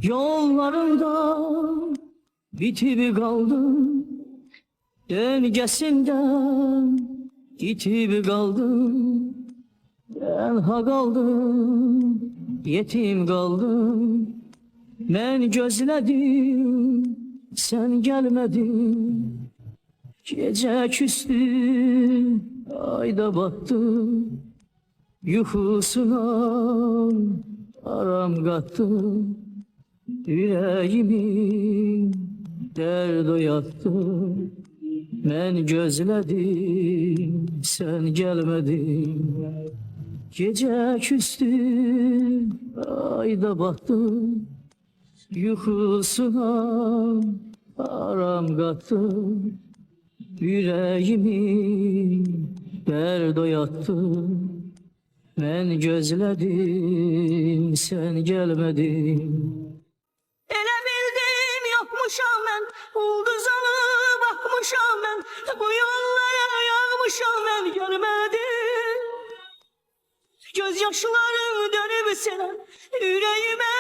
Yollarında bitip kaldım, döngesinden gitip kaldım. Ben ha kaldım, yetim kaldım. Ben gözledim, sen gelmedin. Gece küstü, ayda battı. Yuhusuna aram kattı. Yüreğimi derd yattı. Ben gözledim, sen gelmedin. Gece küstü, ayda battı. Yuhusuna aram kattı. Yüreğimi derd yattı. Ben gözledim, sen gelmedin. Ele bildim yokmuşam ben, ulduzalı bakmışam ben. Bu yollara yağmışam ben, görmedim. Gözyaşlarım dönüp senem, yüreğime